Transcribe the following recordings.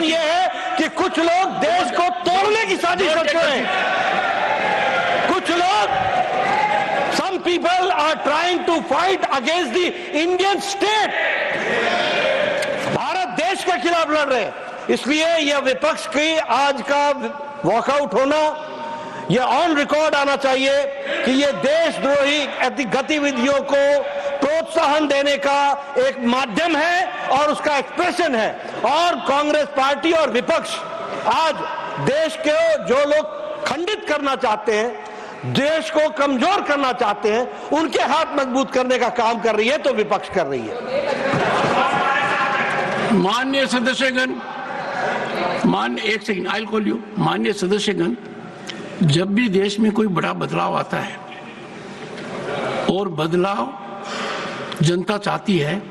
कारण यह है कि कुछ लोग देश को तोड़ने की साजिश करते हैं। कुछ लोग, some people are trying to fight against the Indian state, Bharat देश के खिलाफ लड़ रहे हैं। इसलिए यह विपक्ष की आज का वॉकआउट होना, यह ऑन रिकॉर्ड आना चाहिए कि यह देशद्रोही गतिविधियों को प्रोत्साहन देने का एक माध्यम है और उसका एक्सप्रेशन है। और कांग्रेस पार्टी और विपक्ष आज देश के जो लोग खंडित करना चाहते हैं, देश को कमजोर करना चाहते हैं, उनके हाथ मजबूत करने का काम कर रही है, तो विपक्ष कर रही है। माननीय सदस्यगण, एक second, I will call you. माननीय सदस्यगण, जब भी देश में कोई बड़ा बदलाव आता है और बदलाव जनता चाहती है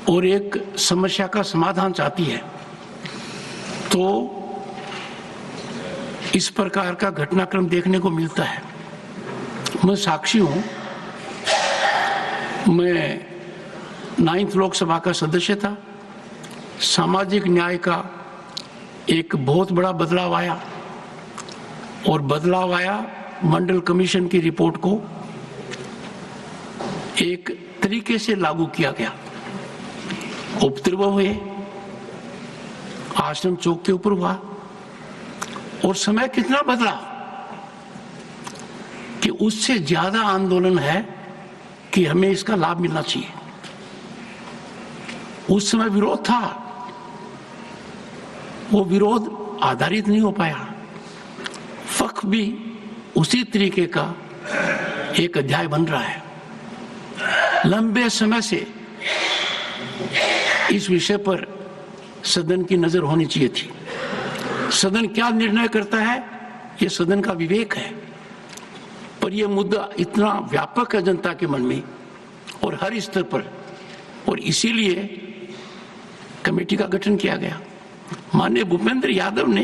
और एक समस्या का समाधान चाहती है, तो इस प्रकार का घटनाक्रम देखने को मिलता है। मैं साक्षी हूं, मैं 9th लोकसभा का सदस्य था। सामाजिक न्याय का एक बहुत बड़ा बदलाव आया और बदलाव आया मंडल कमीशन की रिपोर्ट को एक तरीके से लागू किया गया। उपद्रव हुए, आश्रम चौक के ऊपर हुआ और समय कितना बदला कि उससे ज्यादा आंदोलन है कि हमें इसका लाभ मिलना चाहिए। उस समय विरोध था, वो विरोध आधारित नहीं हो पाया। वक्फ भी उसी तरीके का एक अध्याय बन रहा है। लंबे समय से इस विषय पर सदन की नजर होनी चाहिए थी। सदन क्या निर्णय करता है, यह सदन का विवेक है, पर यह मुद्दा इतना व्यापक है जनता के मन में और हर स्तर पर, और इसीलिए कमेटी का गठन किया गया। माननीय भूपेंद्र यादव ने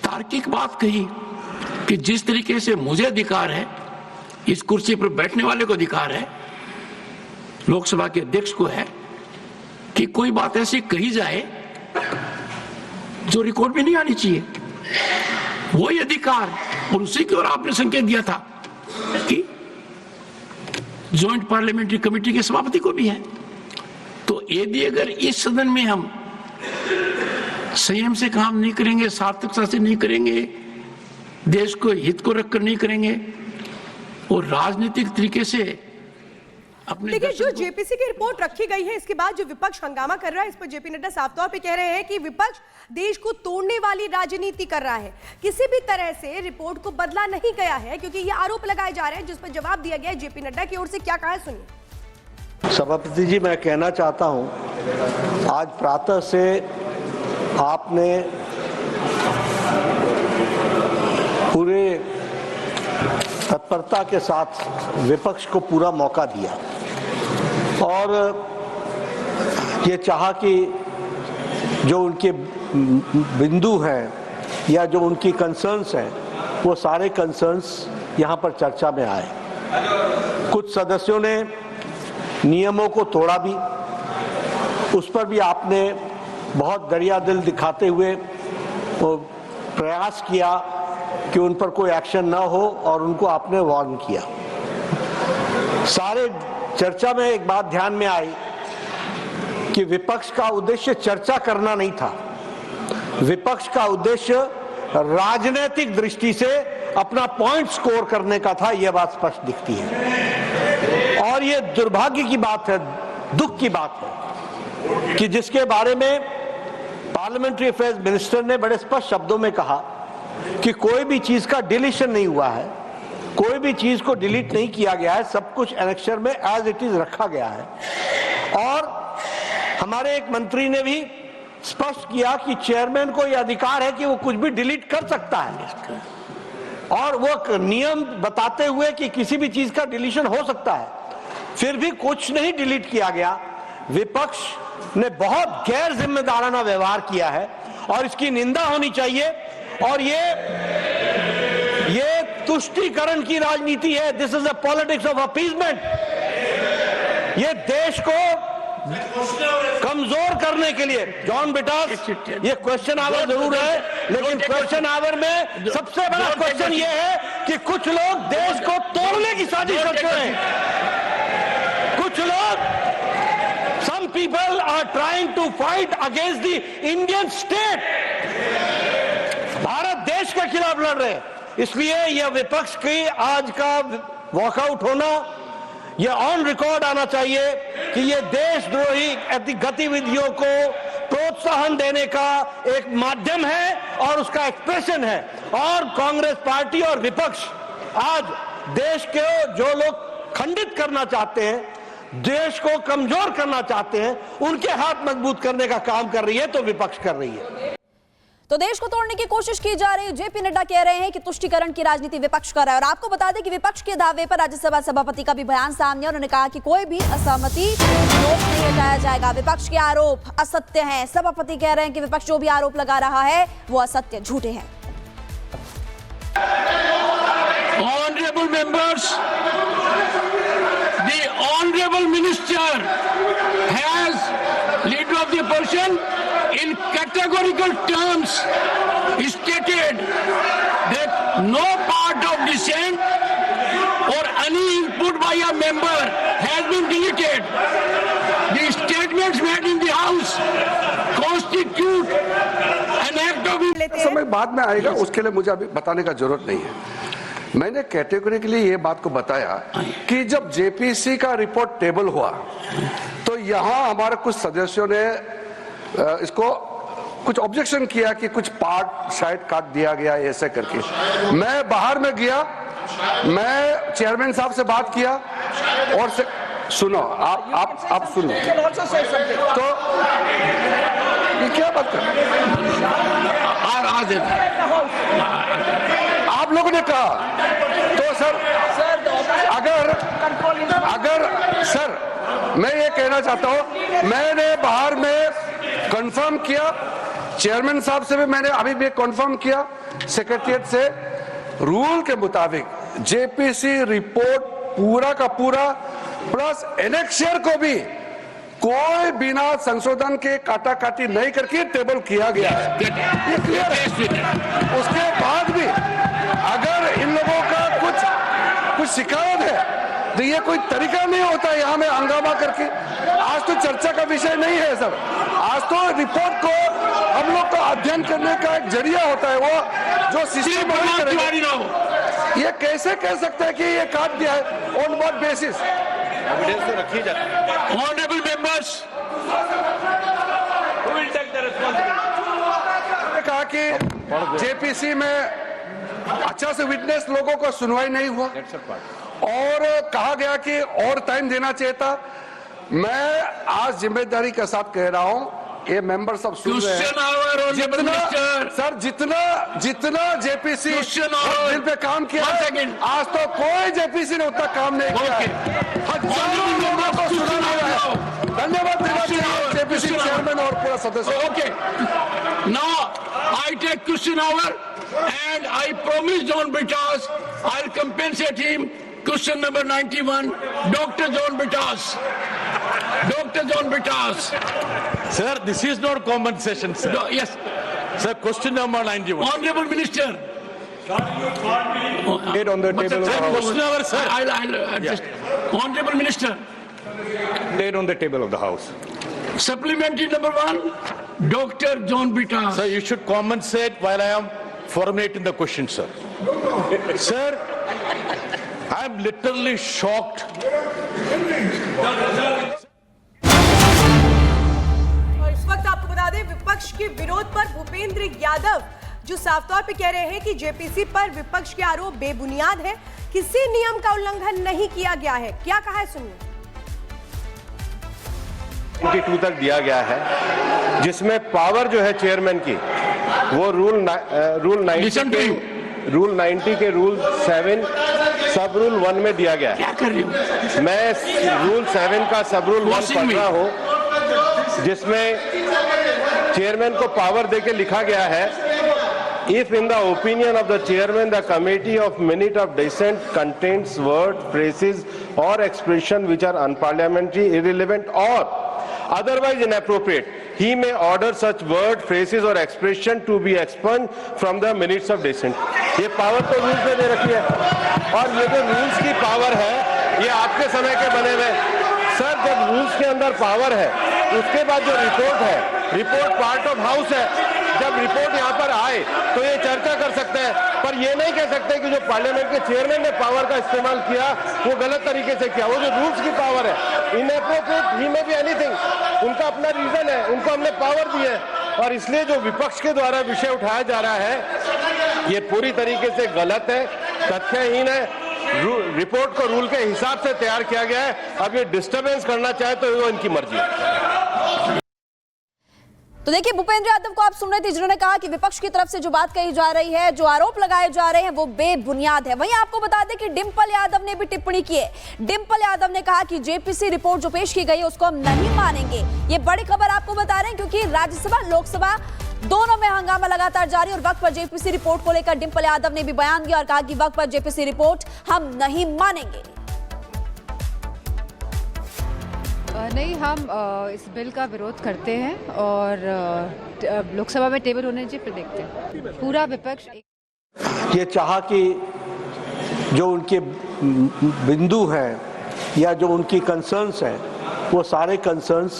तार्किक बात कही कि जिस तरीके से मुझे अधिकार है, इस कुर्सी पर बैठने वाले को अधिकार है, लोकसभा के अध्यक्ष को है, कि कोई बात ऐसी कही जाए जो रिकॉर्ड में नहीं आनी चाहिए। वही अधिकार, और उसी की ओर आपने संकेत दिया था कि ज्वाइंट पार्लियामेंट्री कमेटी के सभापति को भी है। तो यदि अगर इस सदन में हम संयम से काम नहीं करेंगे, सार्थकता से नहीं करेंगे, देश को हित को रखकर नहीं करेंगे और राजनीतिक तरीके से अपने, देखिए, जो जेपीसी की रिपोर्ट रखी गई है, इसके बाद जो विपक्ष हंगामा कर रहा है, इस पर जेपी नड्डा साफ तौर पे कह रहे हैं कि विपक्ष देश को तोड़ने वाली राजनीति कर रहा है। किसी भी तरह से रिपोर्ट को बदला नहीं गया है, क्योंकि ये आरोप लगाए जा रहे हैं, जिस पर जवाब दिया गया है जेपी नड्डा की ओर से। क्या कहा है, सुनिए। सभापति जी, मैं कहना चाहता हूं, आज प्रातः से आपने पूरे तत्परता के साथ विपक्ष को पूरा मौका दिया और ये चाहा कि जो उनके बिंदु हैं या जो उनकी कंसर्न्स हैं, वो सारे कंसर्न्स यहाँ पर चर्चा में आए। कुछ सदस्यों ने नियमों को तोड़ा भी, उस पर भी आपने बहुत दरिया दिल दिखाते हुए प्रयास किया कि उन पर कोई एक्शन ना हो और उनको आपने वार्न किया। सारे चर्चा में एक बात ध्यान में आई कि विपक्ष का उद्देश्य चर्चा करना नहीं था, विपक्ष का उद्देश्य राजनीतिक दृष्टि से अपना पॉइंट स्कोर करने का था। यह बात स्पष्ट दिखती है और यह दुर्भाग्य की बात है, दुख की बात है कि जिसके बारे में पार्लियामेंट्री अफेयर्स मिनिस्टर ने बड़े स्पष्ट शब्दों में कहा कि कोई भी चीज का डिलीशन नहीं हुआ है, कोई भी चीज को डिलीट नहीं किया गया है, सब कुछ एनेक्सर में एज इट इज रखा गया है। और हमारे एक मंत्री ने भी स्पष्ट किया कि चेयरमैन को यह अधिकार है कि वो कुछ भी डिलीट कर सकता है और वो नियम बताते हुए कि किसी भी चीज का डिलीशन हो सकता है, फिर भी कुछ नहीं डिलीट किया गया। विपक्ष ने बहुत गैर जिम्मेदाराना व्यवहार किया है और इसकी निंदा होनी चाहिए। और ये तुष्टीकरण की राजनीति है। This is a politics of appeasement. ये देश को कमजोर करने के लिए जॉन बिटास, ये क्वेश्चन आवर जरूर है, लेकिन क्वेश्चन आवर में सबसे बड़ा क्वेश्चन ये है कि कुछ लोग देश को तोड़ने की साजिश करते हैं। कुछ लोग, some people are trying to fight against the Indian state, Bharat देश के खिलाफ लड़ रहे हैं। इसलिए यह विपक्ष की आज का वॉकआउट होना, यह ऑन रिकॉर्ड आना चाहिए कि यह देशद्रोही गतिविधियों को प्रोत्साहन देने का एक माध्यम है और उसका एक्सप्रेशन है। और कांग्रेस पार्टी और विपक्ष आज देश के जो लोग खंडित करना चाहते हैं, देश को कमजोर करना चाहते हैं, उनके हाथ मजबूत करने का काम कर रही है, तो विपक्ष कर रही है। तो देश को तोड़ने की कोशिश की जा रही है। जेपी नड्डा कह रहे हैं कि तुष्टीकरण की राजनीति विपक्ष कर रहा है। और आपको बता दें कि विपक्ष के दावे पर राज्यसभा सभापति का भी बयान सामने, उन्होंने कहा कि कोई भी असहमति रोक नहीं हटाया जाएगा। विपक्ष के आरोप असत्य हैं। सभापति कह रहे हैं कि विपक्ष जो भी आरोप लगा रहा है वो असत्य, झूठे हैं। Honorable members, the honorable minister has, leader of the opposition, in categorical terms stated that no part of dissent or any input by a member has been deleted. The statements made in the House constitute an act of... समय बाद में आएगा, उसके लिए मुझे अभी बताने का जरूरत नहीं है। मैंने कैटेगोरिकली ये बात को बताया कि जब जेपीसी का रिपोर्ट टेबल हुआ तो यहाँ हमारे कुछ सदस्यों ने इसको कुछ ऑब्जेक्शन किया कि कुछ पार्ट शायद काट दिया गया ऐसे करके। मैं बाहर में गया, मैं चेयरमैन साहब से बात किया और सुनो, आप सुनो। तो ये क्या बात कर, आप लोगों ने कहा तो सर, अगर सर, मैं ये कहना चाहता हूं, मैंने बाहर में कंफर्म किया, चेयरमैन साहब से भी मैंने अभी भी कंफर्म किया, सेक्रेटरिएट से, रूल के मुताबिक जेपीसी रिपोर्ट पूरा का पूरा प्लस एनेक्शियर को भी कोई बिना संशोधन के काटा काटी नहीं करके टेबल किया गया है, ये क्लियर है। उसके बाद भी अगर इन लोगों का कुछ शिकायत है तो ये कोई तरीका नहीं होता यहाँ में हंगामा करके। आज तो चर्चा का विषय नहीं है सर, आज तो रिपोर्ट को हम लोग को अध्ययन करने का एक जरिया होता है, वो जो सिस्टम ये कैसे कह सकते हैं कि ये काट दिया है, ऑन व्हाट बेसिस? एविडेंस तो रखी जाती है। Honorable members, who will take the responsibility? कहा कि जेपीसी में अच्छा से विटनेस लोगों को सुनवाई नहीं हुआ और कहा गया कि और टाइम देना चाहिए था। मैं आज जिम्मेदारी के साथ कह रहा हूं, ये मेंबर सब सुन रहे हैं, जितना जेपीसी दिन पे काम किया है, आज तो कोई जेपीसी ने उतना काम नहीं किया है। हजारों लोगों को सुना गया है। धन्यवाद देना चाहिए जेपीसी चेयरमैन और पूरा सदस्य। Okay, now I take question hour and I promise John Bitas I'll compensate him. Question number 91, Dr. John Bitas. Dr. John Bitas. Sir, this is not compensation, sir. No, yes. Sir, question number 91. Honorable Minister. It on the table of the House. Question number, sir. I'll just. Honorable Minister. Laid on the table of the House. Supplementary number 1, Dr. John Bitas. Sir, you should compensate while I am formulating the question, sir. Sir, I am literally shocked. और इस वक्त आपको बता दें, विपक्ष के विरोध पर भूपेंद्र यादव जो साफ तौर पे कह रहे हैं कि जेपीसी पर विपक्ष के आरोप बेबुनियाद है, किसी नियम का उल्लंघन नहीं किया गया है। क्या कहा है, सुनिए। 92 तक दिया गया है, जिसमें पावर जो है चेयरमैन की वो रूल 90 के रूल 7 सब रूल 1 में दिया गया है। मैं रूल 7 का सब रूल 1 पढ़ रहा हूं, जिसमें चेयरमैन को पावर देके लिखा गया है, If in the opinion of the chairman the committee of minute of dissent contains words, phrases or expression which are unparliamentary, irrelevant or otherwise inappropriate, he may order such word, phrases or expression to be expunged from the minutes of dissent. ये power तो rules में दे रखी है, और ये जो rules की power है ये आपके समय के बने हुए। सर, जब रूल्स के अंदर पावर है, उसके बाद जो रिपोर्ट है, रिपोर्ट पार्ट ऑफ हाउस है। जब रिपोर्ट यहाँ पर आए तो ये चर्चा कर सकते हैं, पर ये नहीं कह सकते कि जो पार्लियामेंट के चेयरमैन ने पावर का इस्तेमाल किया वो गलत तरीके से किया। वो जो रूल्स की पावर है, इनएप्रोप्रिएट, ही में बी एनीथिंग, उनका अपना रीजन है, उनको हमने पावर दी है, और इसलिए जो विपक्ष के द्वारा विषय उठाया जा रहा है ये पूरी तरीके से गलत है, तथ्यहीन है। रिपोर्ट को रूल के हिसाब से तैयार किया गया है। अब ये डिस्टर्बेंस करना चाहे तो वो इनकी मर्जी है। तो देखिए, भूपेंद्र यादव को आप सुन रहे थे, जिन्होंने कहा कि विपक्ष की तरफ से जो बात कही जा रही है, जो आरोप लगाए जा रहे हैं वो बेबुनियाद है। वहीं आपको बता दें कि डिंपल यादव ने भी टिप्पणी की है। डिंपल यादव ने कहा कि जेपीसी रिपोर्ट जो पेश की गई है उसको हम नहीं मानेंगे। ये बड़ी खबर आपको बता रहे हैं, क्योंकि राज्यसभा लोकसभा दोनों में हंगामा लगातार जारी, और वक्त पर जेपीसी रिपोर्ट को लेकर डिंपल यादव ने भी बयान दिया और कहा कि वक्त पर जेपीसी रिपोर्ट हम नहीं मानेंगे। नहीं, हम इस बिल का विरोध करते हैं और लोकसभा में टेबल होने चाहिए, फिर देखते हैं। पूरा विपक्ष ये चाहा कि जो उनके बिंदु हैं या जो उनकी कंसर्न्स हैं वो सारे कंसर्न्स